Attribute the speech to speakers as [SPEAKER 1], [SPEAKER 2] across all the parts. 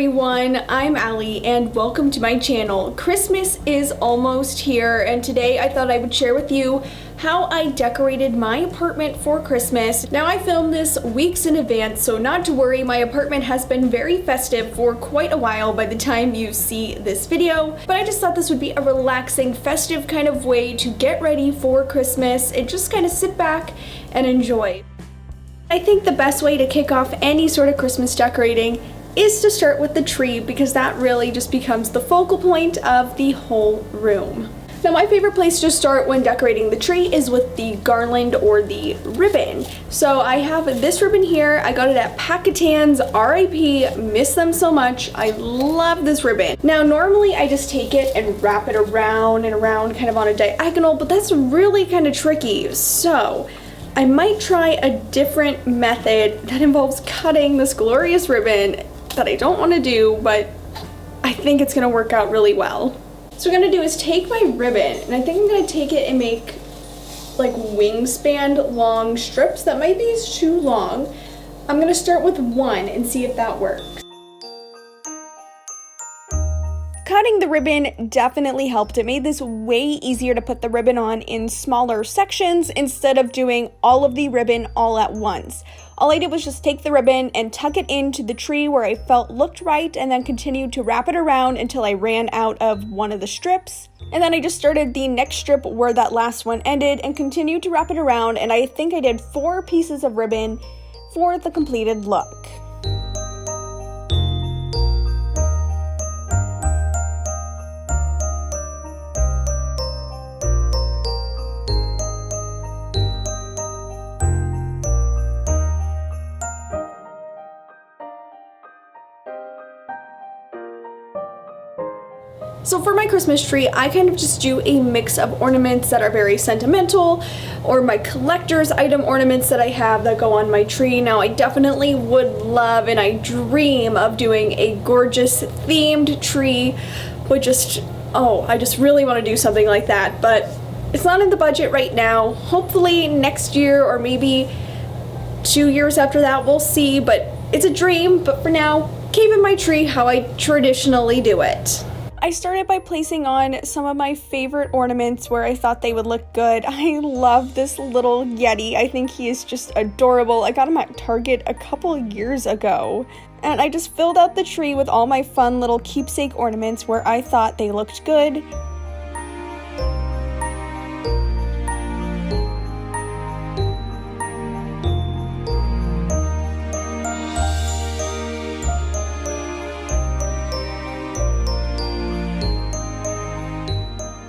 [SPEAKER 1] everyone, I'm Alli and welcome to my channel. Christmas is almost here and today I thought I would share with you how I decorated my apartment for Christmas. Now I filmed this weeks in advance, so not to worry, my apartment has been very festive for quite a while by the time you see this video, but I just thought this would be a relaxing, festive kind of way to get ready for Christmas and just kind of sit back and enjoy. I think the best way to kick off any sort of Christmas decorating is to start with the tree because that really just becomes the focal point of the whole room. Now my favorite place to start when decorating the tree is with the garland or the ribbon. So I have this ribbon here. I got it at Packatans, RIP, miss them so much. I love this ribbon. Now normally I just take it and wrap it around and around kind of on a diagonal, but that's really kind of tricky. So I might try a different method that involves cutting this glorious ribbon that I don't want to do, but I think it's going to work out really well. So what I'm going to do is take my ribbon, and I think I'm going to take it and make like wingspan long strips. That might be too long. I'm going to start with one and see if that works. Cutting the ribbon definitely helped. It made this way easier to put the ribbon on in smaller sections instead of doing all of the ribbon all at once. All I did was just take the ribbon and tuck it into the tree where I felt looked right and then continued to wrap it around until I ran out of one of the strips. And then I just started the next strip where that last one ended and continued to wrap it around, and I think I did 4 pieces of ribbon for the completed look. So for my Christmas tree, I kind of just do a mix of ornaments that are very sentimental, or my collector's item ornaments that I have that go on my tree. Now I definitely would love and I dream of doing a gorgeous themed tree with just, I just really want to do something like that, but it's not in the budget right now. Hopefully next year or maybe 2 years after that, we'll see, but it's a dream. But for now, keeping my tree how I traditionally do it. I started by placing on some of my favorite ornaments where I thought they would look good. I love this little Yeti. I think he is just adorable. I got him at Target a couple years ago. And I just filled out the tree with all my fun little keepsake ornaments where I thought they looked good.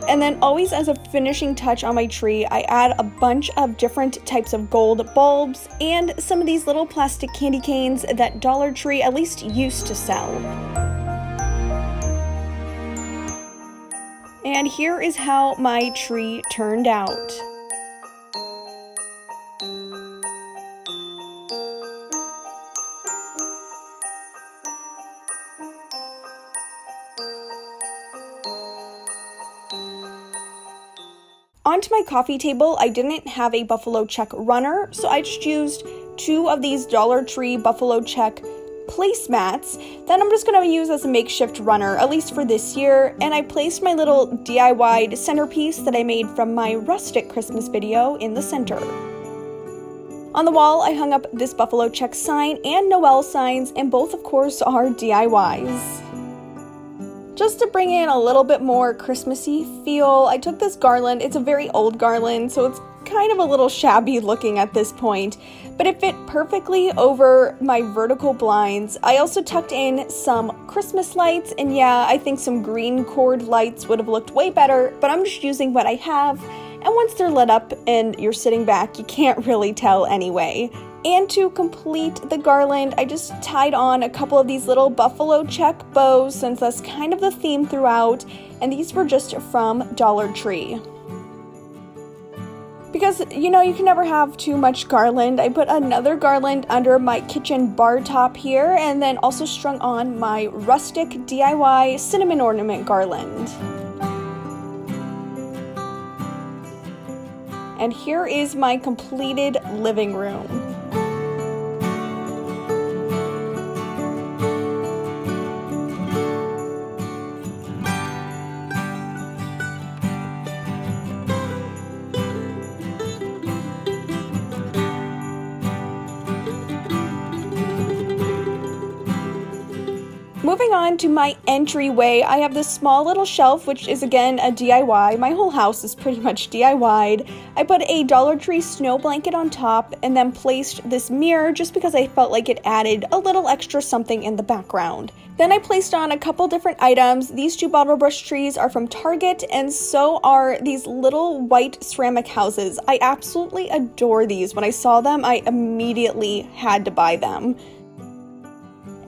[SPEAKER 1] And then always as a finishing touch on my tree, I add a bunch of different types of gold bulbs and some of these little plastic candy canes that Dollar Tree at least used to sell. And here is how my tree turned out. Onto my coffee table, I didn't have a buffalo check runner, so I just used 2 of these Dollar Tree buffalo check placemats that I'm just going to use as a makeshift runner, at least for this year. And I placed my little DIY centerpiece that I made from my rustic Christmas video in the center. On the wall, I hung up this buffalo check sign and Noel signs, and both of course are DIYs. Just to bring in a little bit more Christmassy feel, I took this garland. It's a very old garland, so it's kind of a little shabby looking at this point, but it fit perfectly over my vertical blinds. I also tucked in some Christmas lights, and yeah, I think some green cord lights would have looked way better, but I'm just using what I have, and once they're lit up and you're sitting back, you can't really tell anyway. And to complete the garland, I just tied on a couple of these little buffalo check bows since that's kind of the theme throughout, and these were just from Dollar Tree. Because, you know, you can never have too much garland, I put another garland under my kitchen bar top here, and then also strung on my rustic DIY cinnamon ornament garland. And here is my completed living room. moving on to my entryway, I have this small little shelf, which is again a DIY. My whole house is pretty much DIY'd. I put a Dollar Tree snow blanket on top and then placed this mirror just because I felt like it added a little extra something in the background. Then I placed on a couple different items. These two bottle brush trees are from Target, and so are these little white ceramic houses. I absolutely adore these. When I saw them, I immediately had to buy them.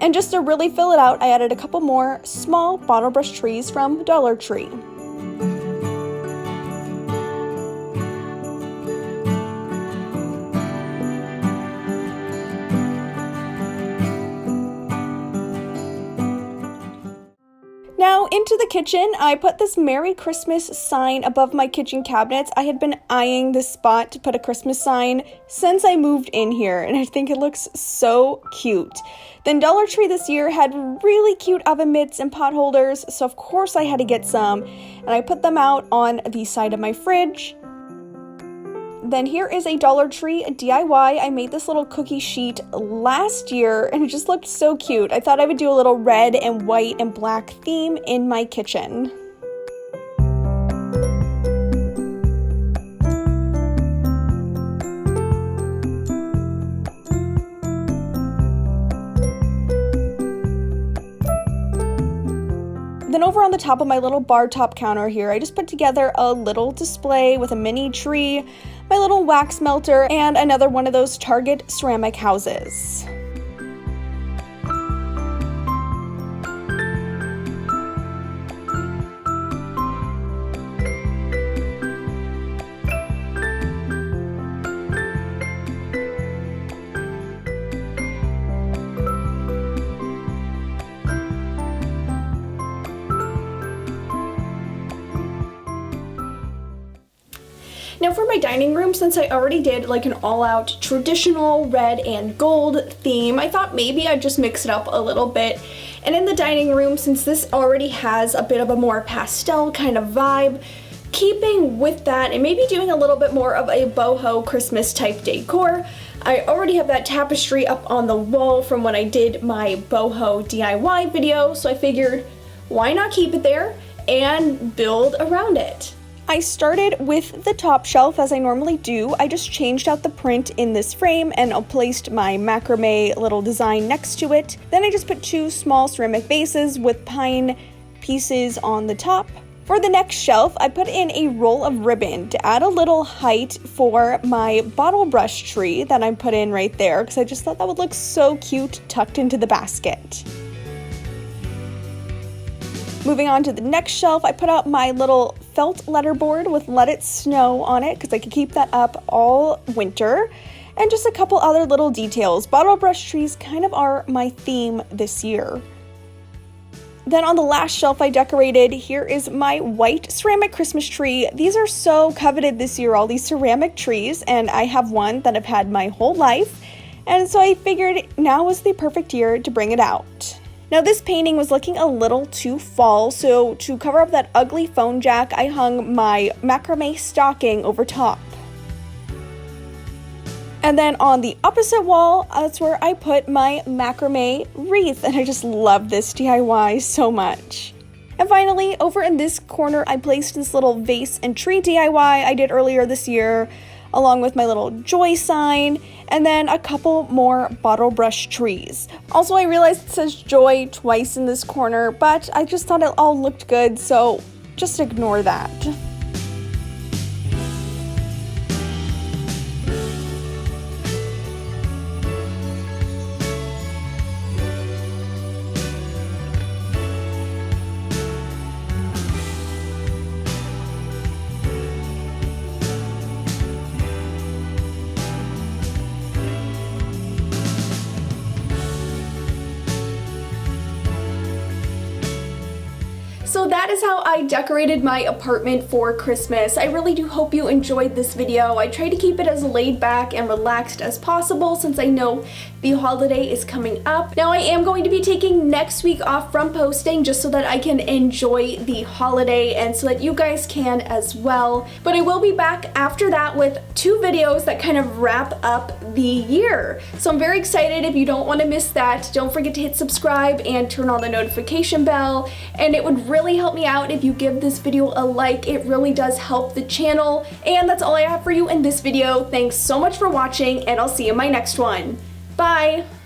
[SPEAKER 1] And just to really fill it out, I added a couple more small bottle brush trees from Dollar Tree. Now into the kitchen, I put this Merry Christmas sign above my kitchen cabinets. I had been eyeing this spot to put a Christmas sign since I moved in here, and I think it looks so cute. Then Dollar Tree this year had really cute oven mitts and pot holders, so of course I had to get some, and I put them out on the side of my fridge. Then here is a Dollar Tree DIY. I made this little cookie sheet last year and it just looked so cute. I thought I would do a little red and white and black theme in my kitchen. Then over on the top of my little bar top counter here, I just put together a little display with a mini tree, my little wax melter, and another one of those Target ceramic houses. Now for my dining room, since I already did like an all-out traditional red and gold theme, I thought maybe I'd just mix it up a little bit. And in the dining room, since this already has a bit of a more pastel kind of vibe, keeping with that and maybe doing a little bit more of a boho Christmas type decor, I already have that tapestry up on the wall from when I did my boho DIY video, so I figured why not keep it there and build around it. I started with the top shelf as I normally do. I just changed out the print in this frame and I placed my macrame little design next to it. Then I just put two small ceramic vases with pine pieces on the top. For the next shelf, I put in a roll of ribbon to add a little height for my bottle brush tree that I put in right there because I just thought that would look so cute tucked into the basket. Moving on to the next shelf, I put out my little felt letterboard with Let It Snow on it because I could keep that up all winter, and just a couple other little details. Bottle brush trees kind of are my theme this year. Then on the last shelf I decorated, here is my white ceramic Christmas tree. These are so coveted this year, all these ceramic trees, and I have one that I've had my whole life, and so I figured now was the perfect year to bring it out. Now this painting was looking a little too fall, so to cover up that ugly phone jack, I hung my macrame stocking over top. And then on the opposite wall, that's where I put my macrame wreath, and I just love this DIY so much. And finally, over in this corner, I placed this little vase and tree DIY I did earlier this year, along with my little joy sign, and then a couple more bottle brush trees. Also, I realized it says joy twice in this corner, but I just thought it all looked good, so just ignore that. So that is how I decorated my apartment for Christmas. I really do hope you enjoyed this video. I tried to keep it as laid back and relaxed as possible since I know the holiday is coming up. Now I am going to be taking next week off from posting just so that I can enjoy the holiday and so that you guys can as well. But I will be back after that with 2 videos that kind of wrap up the year. So I'm very excited. If you don't want to miss that, don't forget to hit subscribe and turn on the notification bell. And it would really help me out if you give this video a like. It really does help the channel. And that's all I have for you in this video. Thanks so much for watching, and I'll see you in my next one. Bye!